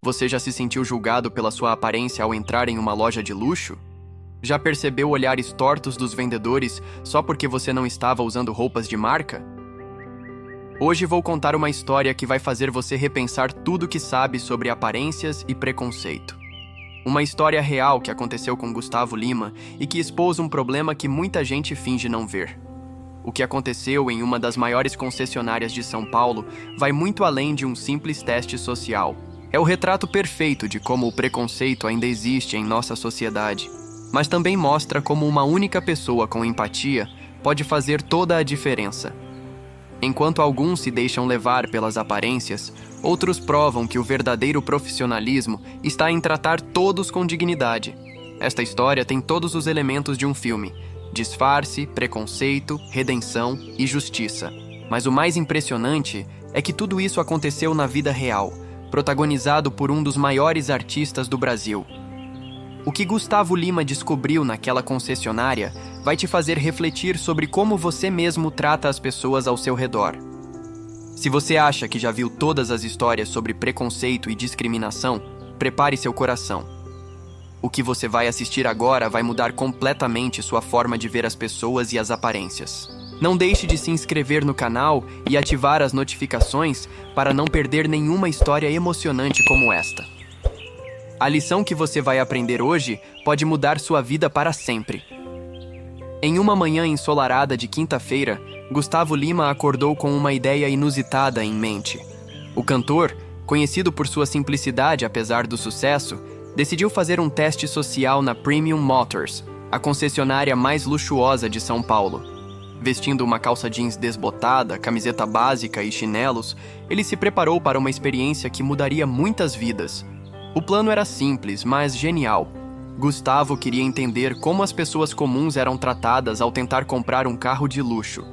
Você já se sentiu julgado pela sua aparência ao entrar em uma loja de luxo? Já percebeu olhares tortos dos vendedores só porque você não estava usando roupas de marca? Hoje vou contar uma história que vai fazer você repensar tudo que sabe sobre aparências e preconceito. Uma história real que aconteceu com Gustavo Lima e que expôs um problema que muita gente finge não ver. O que aconteceu em uma das maiores concessionárias de São Paulo vai muito além de um simples teste social. É o retrato perfeito de como o preconceito ainda existe em nossa sociedade, mas também mostra como uma única pessoa com empatia pode fazer toda a diferença. Enquanto alguns se deixam levar pelas aparências, outros provam que o verdadeiro profissionalismo está em tratar todos com dignidade. Esta história tem todos os elementos de um filme: disfarce, preconceito, redenção e justiça. Mas o mais impressionante é que tudo isso aconteceu na vida real, protagonizado por um dos maiores artistas do Brasil. O que Gustavo Lima descobriu naquela concessionária vai te fazer refletir sobre como você mesmo trata as pessoas ao seu redor. Se você acha que já viu todas as histórias sobre preconceito e discriminação, prepare seu coração. O que você vai assistir agora vai mudar completamente sua forma de ver as pessoas e as aparências. Não deixe de se inscrever no canal e ativar as notificações para não perder nenhuma história emocionante como esta. A lição que você vai aprender hoje pode mudar sua vida para sempre. Em uma manhã ensolarada de quinta-feira, Gustavo Lima acordou com uma ideia inusitada em mente. O cantor, conhecido por sua simplicidade apesar do sucesso, decidiu fazer um teste social na Premium Motors, a concessionária mais luxuosa de São Paulo. Vestindo uma calça jeans desbotada, camiseta básica e chinelos, ele se preparou para uma experiência que mudaria muitas vidas. O plano era simples, mas genial. Gustavo queria entender como as pessoas comuns eram tratadas ao tentar comprar um carro de luxo.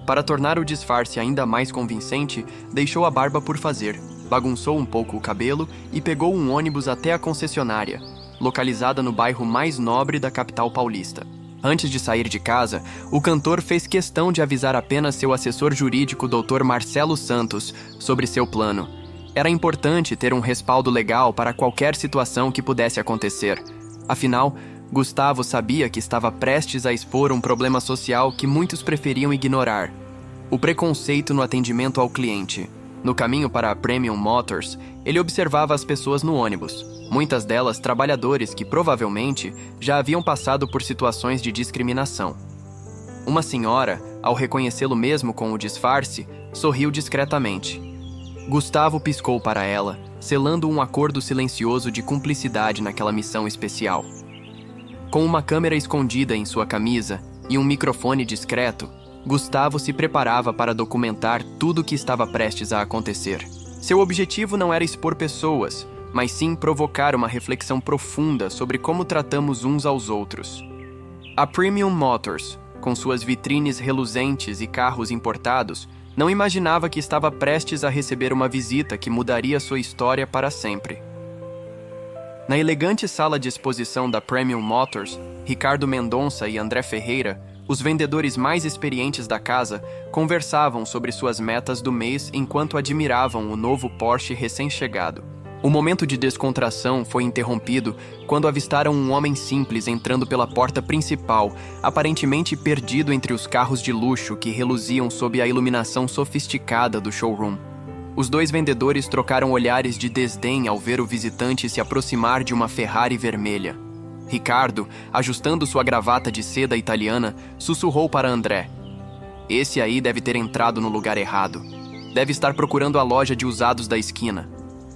Para tornar o disfarce ainda mais convincente, deixou a barba por fazer, bagunçou um pouco o cabelo e pegou um ônibus até a concessionária, localizada no bairro mais nobre da capital paulista. Antes de sair de casa, o cantor fez questão de avisar apenas seu assessor jurídico, Dr. Marcelo Santos, sobre seu plano. Era importante ter um respaldo legal para qualquer situação que pudesse acontecer. Afinal, Gustavo sabia que estava prestes a expor um problema social que muitos preferiam ignorar: o preconceito no atendimento ao cliente. No caminho para a Premium Motors, ele observava as pessoas no ônibus, muitas delas trabalhadores que provavelmente já haviam passado por situações de discriminação. Uma senhora, ao reconhecê-lo mesmo com o disfarce, sorriu discretamente. Gustavo piscou para ela, selando um acordo silencioso de cumplicidade naquela missão especial. Com uma câmera escondida em sua camisa e um microfone discreto, Gustavo se preparava para documentar tudo o que estava prestes a acontecer. Seu objetivo não era expor pessoas, mas sim provocar uma reflexão profunda sobre como tratamos uns aos outros. A Premium Motors, com suas vitrines reluzentes e carros importados, não imaginava que estava prestes a receber uma visita que mudaria sua história para sempre. Na elegante sala de exposição da Premium Motors, Ricardo Mendonça e André Ferreira, os vendedores mais experientes da casa, conversavam sobre suas metas do mês enquanto admiravam o novo Porsche recém-chegado. O momento de descontração foi interrompido quando avistaram um homem simples entrando pela porta principal, aparentemente perdido entre os carros de luxo que reluziam sob a iluminação sofisticada do showroom. Os dois vendedores trocaram olhares de desdém ao ver o visitante se aproximar de uma Ferrari vermelha. Ricardo, ajustando sua gravata de seda italiana, sussurrou para André: "Esse aí deve ter entrado no lugar errado. Deve estar procurando a loja de usados da esquina."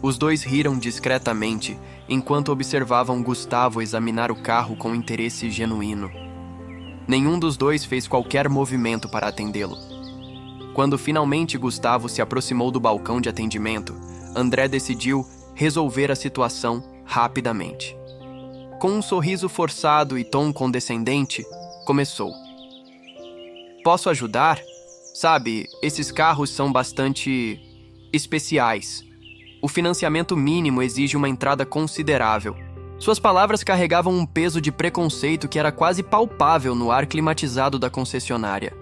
Os dois riram discretamente, enquanto observavam Gustavo examinar o carro com interesse genuíno. Nenhum dos dois fez qualquer movimento para atendê-lo. Quando finalmente Gustavo se aproximou do balcão de atendimento, André decidiu resolver a situação rapidamente. Com um sorriso forçado e tom condescendente, começou: "Posso ajudar? Sabe, esses carros são bastante especiais. O financiamento mínimo exige uma entrada considerável." Suas palavras carregavam um peso de preconceito que era quase palpável no ar climatizado da concessionária.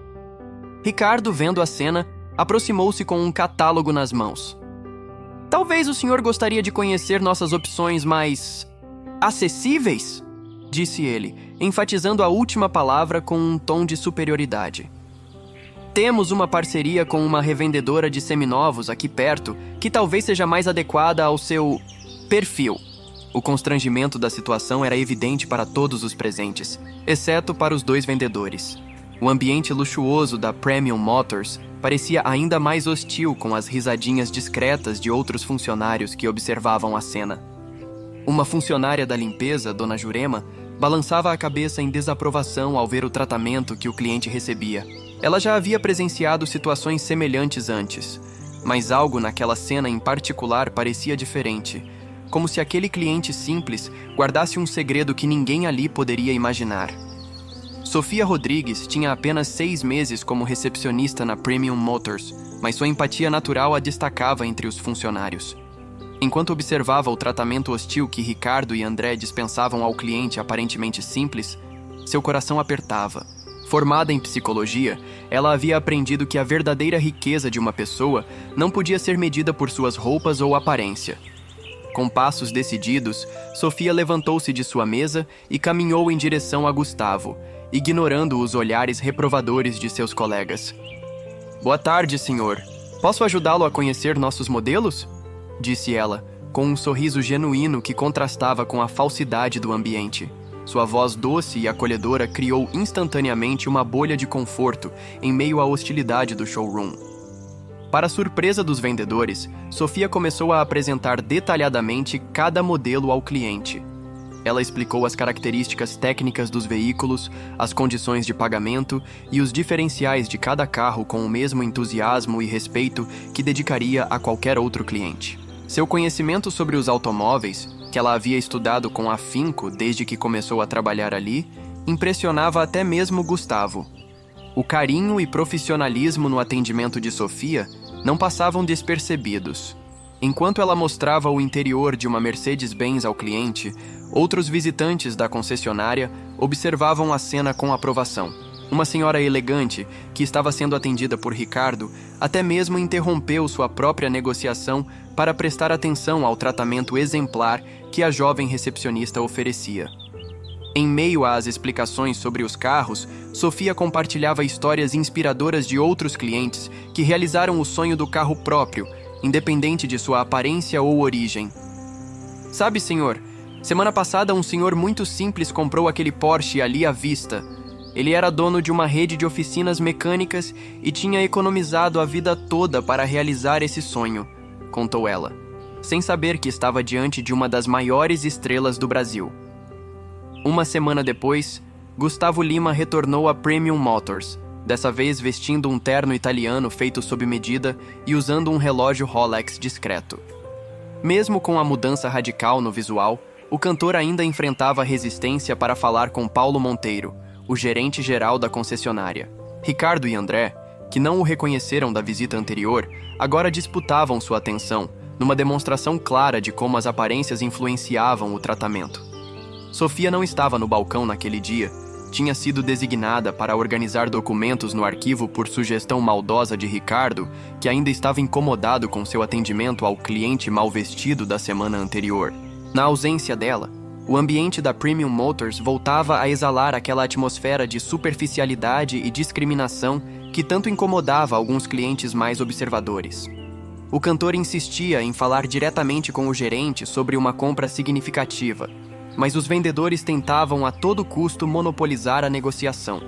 Ricardo, vendo a cena, aproximou-se com um catálogo nas mãos. Talvez o senhor gostaria de conhecer nossas opções mais acessíveis? Disse ele, enfatizando a última palavra com um tom de superioridade. Temos uma parceria com uma revendedora de seminovos aqui perto que talvez seja mais adequada ao seu perfil. O constrangimento da situação era evidente para todos os presentes, exceto para os dois vendedores. O ambiente luxuoso da Premium Motors parecia ainda mais hostil com as risadinhas discretas de outros funcionários que observavam a cena. Uma funcionária da limpeza, Dona Jurema, balançava a cabeça em desaprovação ao ver o tratamento que o cliente recebia. Ela já havia presenciado situações semelhantes antes, mas algo naquela cena em particular parecia diferente, como se aquele cliente simples guardasse um segredo que ninguém ali poderia imaginar. Sofia Rodrigues tinha apenas 6 meses como recepcionista na Premium Motors, mas sua empatia natural a destacava entre os funcionários. Enquanto observava o tratamento hostil que Ricardo e André dispensavam ao cliente aparentemente simples, seu coração apertava. Formada em psicologia, ela havia aprendido que a verdadeira riqueza de uma pessoa não podia ser medida por suas roupas ou aparência. Com passos decididos, Sofia levantou-se de sua mesa e caminhou em direção a Gustavo, ignorando os olhares reprovadores de seus colegas. "Boa tarde, senhor. Posso ajudá-lo a conhecer nossos modelos?" disse ela, com um sorriso genuíno que contrastava com a falsidade do ambiente. Sua voz doce e acolhedora criou instantaneamente uma bolha de conforto em meio à hostilidade do showroom. Para a surpresa dos vendedores, Sofia começou a apresentar detalhadamente cada modelo ao cliente. Ela explicou as características técnicas dos veículos, as condições de pagamento e os diferenciais de cada carro com o mesmo entusiasmo e respeito que dedicaria a qualquer outro cliente. Seu conhecimento sobre os automóveis, que ela havia estudado com afinco desde que começou a trabalhar ali, impressionava até mesmo Gustavo. O carinho e profissionalismo no atendimento de Sofia não passavam despercebidos. Enquanto ela mostrava o interior de uma Mercedes-Benz ao cliente, outros visitantes da concessionária observavam a cena com aprovação. Uma senhora elegante, que estava sendo atendida por Ricardo, até mesmo interrompeu sua própria negociação para prestar atenção ao tratamento exemplar que a jovem recepcionista oferecia. Em meio às explicações sobre os carros, Sofia compartilhava histórias inspiradoras de outros clientes que realizaram o sonho do carro próprio, independente de sua aparência ou origem. "Sabe, senhor, semana passada um senhor muito simples comprou aquele Porsche ali à vista. Ele era dono de uma rede de oficinas mecânicas e tinha economizado a vida toda para realizar esse sonho", contou ela, sem saber que estava diante de uma das maiores estrelas do Brasil. Uma semana depois, Gustavo Lima retornou à Premium Motors, dessa vez vestindo um terno italiano feito sob medida e usando um relógio Rolex discreto. Mesmo com a mudança radical no visual, o cantor ainda enfrentava resistência para falar com Paulo Monteiro, o gerente-geral da concessionária. Ricardo e André, que não o reconheceram da visita anterior, agora disputavam sua atenção, numa demonstração clara de como as aparências influenciavam o tratamento. Sofia não estava no balcão naquele dia. Tinha sido designada para organizar documentos no arquivo por sugestão maldosa de Ricardo, que ainda estava incomodado com seu atendimento ao cliente mal vestido da semana anterior. Na ausência dela, o ambiente da Premium Motors voltava a exalar aquela atmosfera de superficialidade e discriminação que tanto incomodava alguns clientes mais observadores. O cantor insistia em falar diretamente com o gerente sobre uma compra significativa, mas os vendedores tentavam a todo custo monopolizar a negociação.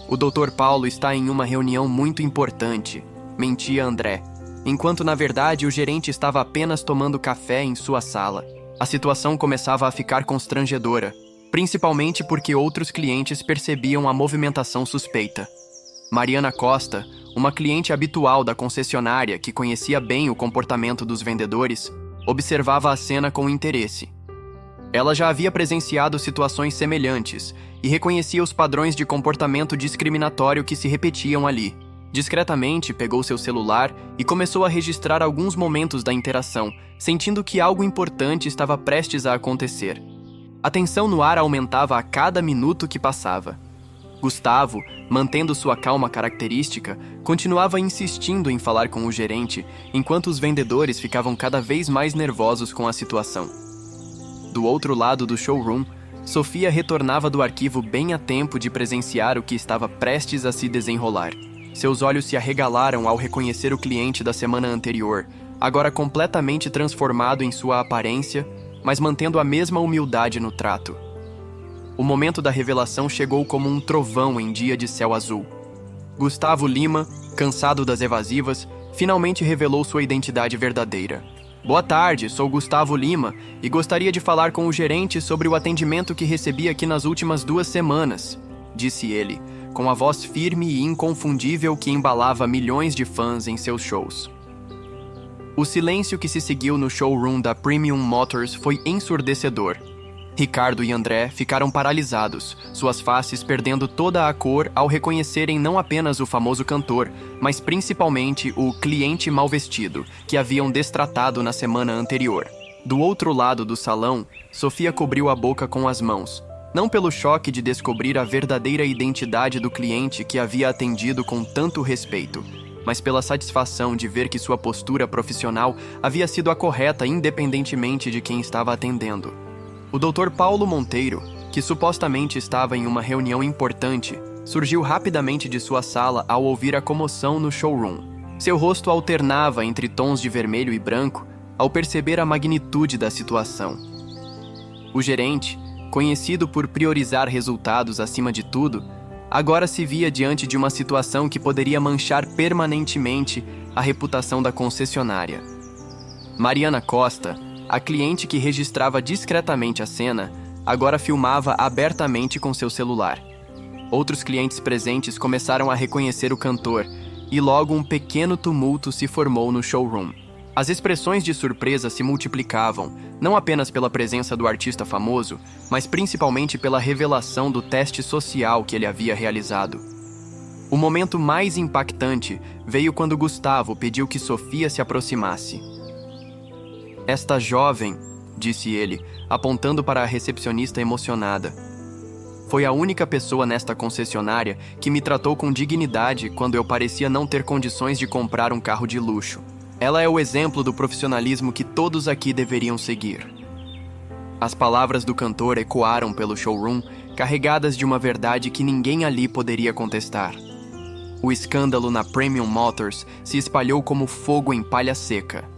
"O Dr. Paulo está em uma reunião muito importante", mentia André, enquanto na verdade o gerente estava apenas tomando café em sua sala. A situação começava a ficar constrangedora, principalmente porque outros clientes percebiam a movimentação suspeita. Mariana Costa, uma cliente habitual da concessionária que conhecia bem o comportamento dos vendedores, observava a cena com interesse. Ela já havia presenciado situações semelhantes e reconhecia os padrões de comportamento discriminatório que se repetiam ali. Discretamente, pegou seu celular e começou a registrar alguns momentos da interação, sentindo que algo importante estava prestes a acontecer. A tensão no ar aumentava a cada minuto que passava. Gustavo, mantendo sua calma característica, continuava insistindo em falar com o gerente, enquanto os vendedores ficavam cada vez mais nervosos com a situação. Do outro lado do showroom, Sofia retornava do arquivo bem a tempo de presenciar o que estava prestes a se desenrolar. Seus olhos se arregalaram ao reconhecer o cliente da semana anterior, agora completamente transformado em sua aparência, mas mantendo a mesma humildade no trato. O momento da revelação chegou como um trovão em dia de céu azul. Gustavo Lima, cansado das evasivas, finalmente revelou sua identidade verdadeira. Boa tarde, sou Gustavo Lima e gostaria de falar com o gerente sobre o atendimento que recebi aqui nas últimas 2 semanas, disse ele, com a voz firme e inconfundível que embalava milhões de fãs em seus shows. O silêncio que se seguiu no showroom da Premium Motors foi ensurdecedor. Ricardo e André ficaram paralisados, suas faces perdendo toda a cor ao reconhecerem não apenas o famoso cantor, mas principalmente o cliente mal vestido, que haviam destratado na semana anterior. Do outro lado do salão, Sofia cobriu a boca com as mãos, não pelo choque de descobrir a verdadeira identidade do cliente que havia atendido com tanto respeito, mas pela satisfação de ver que sua postura profissional havia sido a correta independentemente de quem estava atendendo. O Dr. Paulo Monteiro, que supostamente estava em uma reunião importante, surgiu rapidamente de sua sala ao ouvir a comoção no showroom. Seu rosto alternava entre tons de vermelho e branco ao perceber a magnitude da situação. O gerente, conhecido por priorizar resultados acima de tudo, agora se via diante de uma situação que poderia manchar permanentemente a reputação da concessionária. Mariana Costa, a cliente que registrava discretamente a cena, agora filmava abertamente com seu celular. Outros clientes presentes começaram a reconhecer o cantor, e logo um pequeno tumulto se formou no showroom. As expressões de surpresa se multiplicavam, não apenas pela presença do artista famoso, mas principalmente pela revelação do teste social que ele havia realizado. O momento mais impactante veio quando Gustavo pediu que Sofia se aproximasse. Esta jovem, disse ele, apontando para a recepcionista emocionada, foi a única pessoa nesta concessionária que me tratou com dignidade quando eu parecia não ter condições de comprar um carro de luxo. Ela é o exemplo do profissionalismo que todos aqui deveriam seguir. As palavras do cantor ecoaram pelo showroom, carregadas de uma verdade que ninguém ali poderia contestar. O escândalo na Premium Motors se espalhou como fogo em palha seca.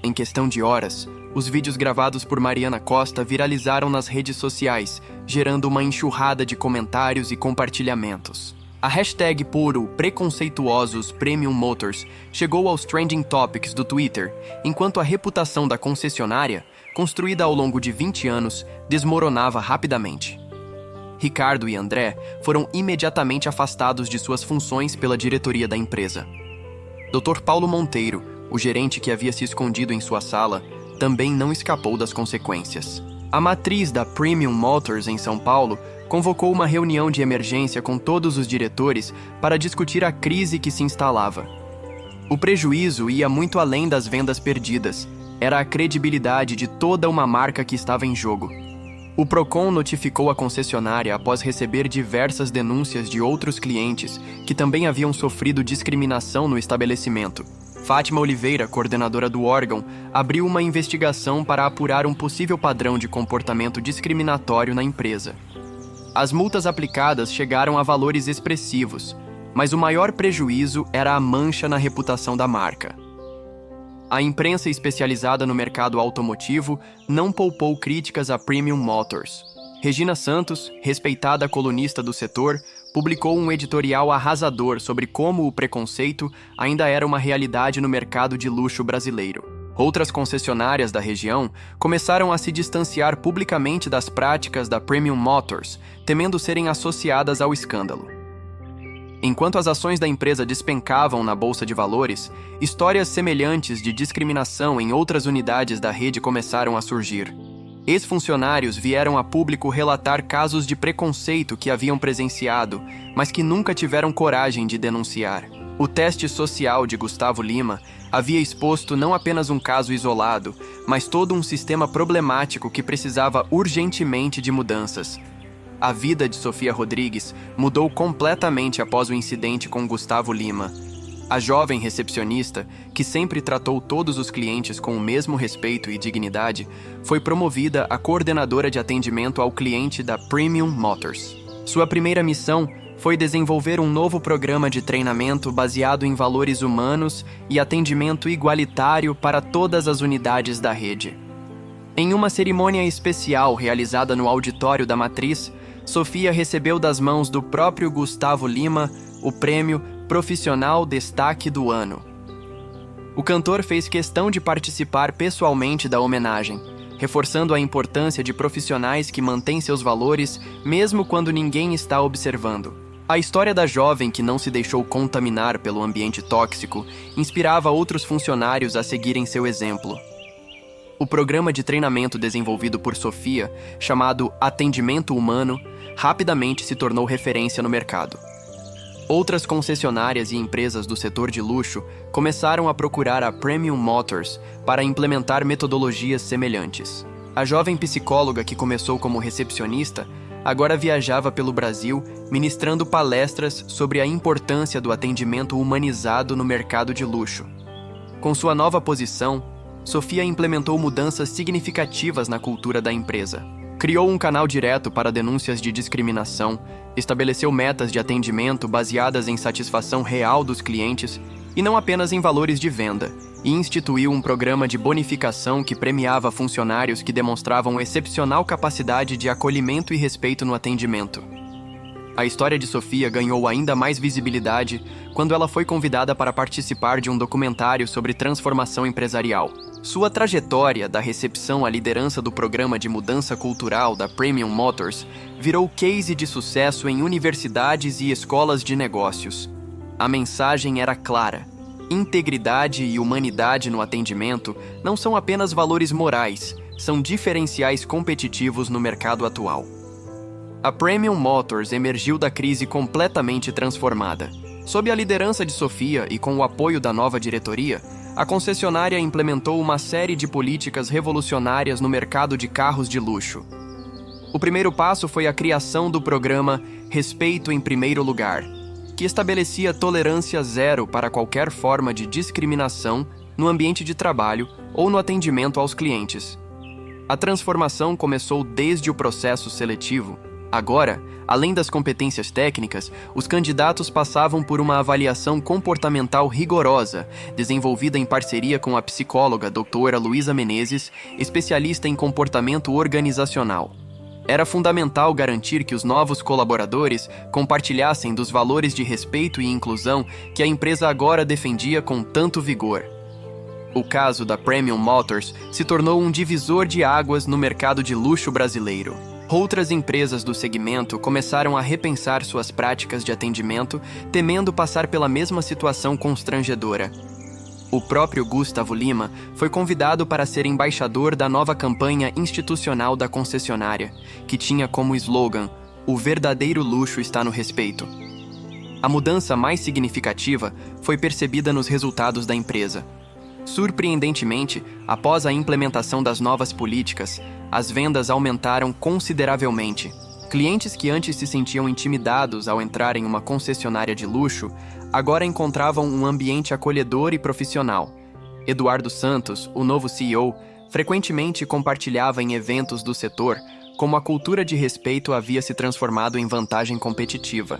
Em questão de horas, os vídeos gravados por Mariana Costa viralizaram nas redes sociais, gerando uma enxurrada de comentários e compartilhamentos. A hashtag por o preconceituosos Premium Motors chegou aos trending topics do Twitter, enquanto a reputação da concessionária, construída ao longo de 20 anos, desmoronava rapidamente. Ricardo e André foram imediatamente afastados de suas funções pela diretoria da empresa. Dr. Paulo Monteiro, o gerente que havia se escondido em sua sala, também não escapou das consequências. A matriz da Premium Motors em São Paulo convocou uma reunião de emergência com todos os diretores para discutir a crise que se instalava. O prejuízo ia muito além das vendas perdidas, era a credibilidade de toda uma marca que estava em jogo. O Procon notificou a concessionária após receber diversas denúncias de outros clientes que também haviam sofrido discriminação no estabelecimento. Fátima Oliveira, coordenadora do órgão, abriu uma investigação para apurar um possível padrão de comportamento discriminatório na empresa. As multas aplicadas chegaram a valores expressivos, mas o maior prejuízo era a mancha na reputação da marca. A imprensa especializada no mercado automotivo não poupou críticas à Premium Motors. Regina Santos, respeitada colunista do setor, publicou um editorial arrasador sobre como o preconceito ainda era uma realidade no mercado de luxo brasileiro. Outras concessionárias da região começaram a se distanciar publicamente das práticas da Premium Motors, temendo serem associadas ao escândalo. Enquanto as ações da empresa despencavam na bolsa de valores, histórias semelhantes de discriminação em outras unidades da rede começaram a surgir. Ex-funcionários vieram a público relatar casos de preconceito que haviam presenciado, mas que nunca tiveram coragem de denunciar. O teste social de Gustavo Lima havia exposto não apenas um caso isolado, mas todo um sistema problemático que precisava urgentemente de mudanças. A vida de Sofia Rodrigues mudou completamente após o incidente com Gustavo Lima. A jovem recepcionista, que sempre tratou todos os clientes com o mesmo respeito e dignidade, foi promovida a coordenadora de atendimento ao cliente da Premium Motors. Sua primeira missão foi desenvolver um novo programa de treinamento baseado em valores humanos e atendimento igualitário para todas as unidades da rede. Em uma cerimônia especial realizada no auditório da Matriz, Sofia recebeu das mãos do próprio Gustavo Lima o prêmio Profissional Destaque do Ano. O cantor fez questão de participar pessoalmente da homenagem, reforçando a importância de profissionais que mantêm seus valores mesmo quando ninguém está observando. A história da jovem que não se deixou contaminar pelo ambiente tóxico inspirava outros funcionários a seguirem seu exemplo. O programa de treinamento desenvolvido por Sofia, chamado Atendimento Humano, rapidamente se tornou referência no mercado. Outras concessionárias e empresas do setor de luxo começaram a procurar a Premium Motors para implementar metodologias semelhantes. A jovem psicóloga que começou como recepcionista agora viajava pelo Brasil ministrando palestras sobre a importância do atendimento humanizado no mercado de luxo. Com sua nova posição, Sofia implementou mudanças significativas na cultura da empresa. Criou um canal direto para denúncias de discriminação, estabeleceu metas de atendimento baseadas em satisfação real dos clientes e não apenas em valores de venda, e instituiu um programa de bonificação que premiava funcionários que demonstravam excepcional capacidade de acolhimento e respeito no atendimento. A história de Sofia ganhou ainda mais visibilidade quando ela foi convidada para participar de um documentário sobre transformação empresarial. Sua trajetória da recepção à liderança do programa de mudança cultural da Premium Motors virou case de sucesso em universidades e escolas de negócios. A mensagem era clara: integridade e humanidade no atendimento não são apenas valores morais, são diferenciais competitivos no mercado atual. A Premium Motors emergiu da crise completamente transformada. Sob a liderança de Sofia e com o apoio da nova diretoria, a concessionária implementou uma série de políticas revolucionárias no mercado de carros de luxo. O primeiro passo foi a criação do programa Respeito em Primeiro Lugar, que estabelecia tolerância zero para qualquer forma de discriminação no ambiente de trabalho ou no atendimento aos clientes. A transformação começou desde o processo seletivo. Agora, além das competências técnicas, os candidatos passavam por uma avaliação comportamental rigorosa, desenvolvida em parceria com a psicóloga doutora Luísa Menezes, especialista em comportamento organizacional. Era fundamental garantir que os novos colaboradores compartilhassem dos valores de respeito e inclusão que a empresa agora defendia com tanto vigor. O caso da Premium Motors se tornou um divisor de águas no mercado de luxo brasileiro. Outras empresas do segmento começaram a repensar suas práticas de atendimento, temendo passar pela mesma situação constrangedora. O próprio Gustavo Lima foi convidado para ser embaixador da nova campanha institucional da concessionária, que tinha como slogan: "O verdadeiro luxo está no respeito". A mudança mais significativa foi percebida nos resultados da empresa. Surpreendentemente, após a implementação das novas políticas, as vendas aumentaram consideravelmente. Clientes que antes se sentiam intimidados ao entrar em uma concessionária de luxo, agora encontravam um ambiente acolhedor e profissional. Eduardo Santos, o novo CEO, frequentemente compartilhava em eventos do setor como a cultura de respeito havia se transformado em vantagem competitiva.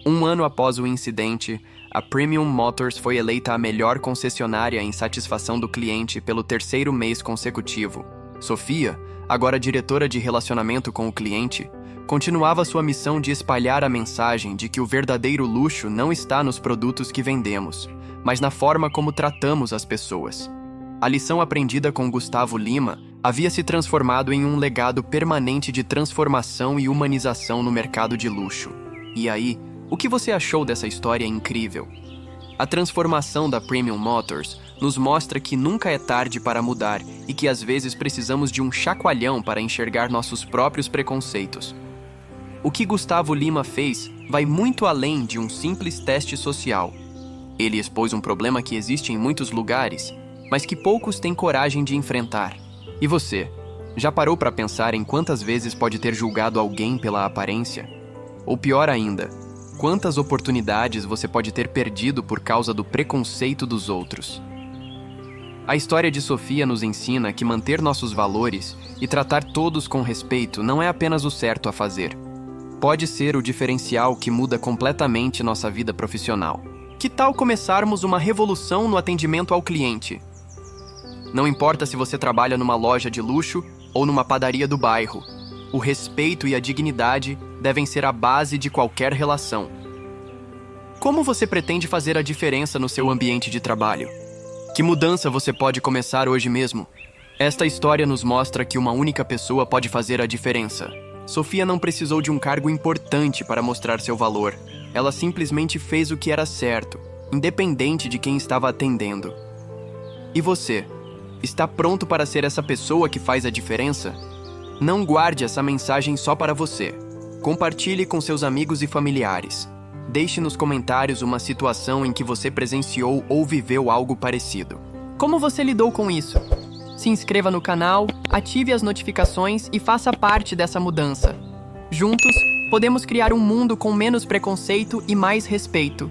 Um ano após o incidente, a Premium Motors foi eleita a melhor concessionária em satisfação do cliente pelo terceiro mês consecutivo. Sofia, agora diretora de relacionamento com o cliente, continuava sua missão de espalhar a mensagem de que o verdadeiro luxo não está nos produtos que vendemos, mas na forma como tratamos as pessoas. A lição aprendida com Gustavo Lima havia se transformado em um legado permanente de transformação e humanização no mercado de luxo. E aí, o que você achou dessa história incrível? A transformação da Premium Motors nos mostra que nunca é tarde para mudar e que às vezes precisamos de um chacoalhão para enxergar nossos próprios preconceitos. O que Gustavo Lima fez vai muito além de um simples teste social. Ele expôs um problema que existe em muitos lugares, mas que poucos têm coragem de enfrentar. E você? Já parou para pensar em quantas vezes pode ter julgado alguém pela aparência? Ou pior ainda, quantas oportunidades você pode ter perdido por causa do preconceito dos outros? A história de Sofia nos ensina que manter nossos valores e tratar todos com respeito não é apenas o certo a fazer. Pode ser o diferencial que muda completamente nossa vida profissional. Que tal começarmos uma revolução no atendimento ao cliente? Não importa se você trabalha numa loja de luxo ou numa padaria do bairro, o respeito e a dignidade devem ser a base de qualquer relação. Como você pretende fazer a diferença no seu ambiente de trabalho? Que mudança você pode começar hoje mesmo? Esta história nos mostra que uma única pessoa pode fazer a diferença. Sofia não precisou de um cargo importante para mostrar seu valor. Ela simplesmente fez o que era certo, independente de quem estava atendendo. E você? Está pronto para ser essa pessoa que faz a diferença? Não guarde essa mensagem só para você. Compartilhe com seus amigos e familiares. Deixe nos comentários uma situação em que você presenciou ou viveu algo parecido. Como você lidou com isso? Se inscreva no canal, ative as notificações e faça parte dessa mudança. Juntos, podemos criar um mundo com menos preconceito e mais respeito.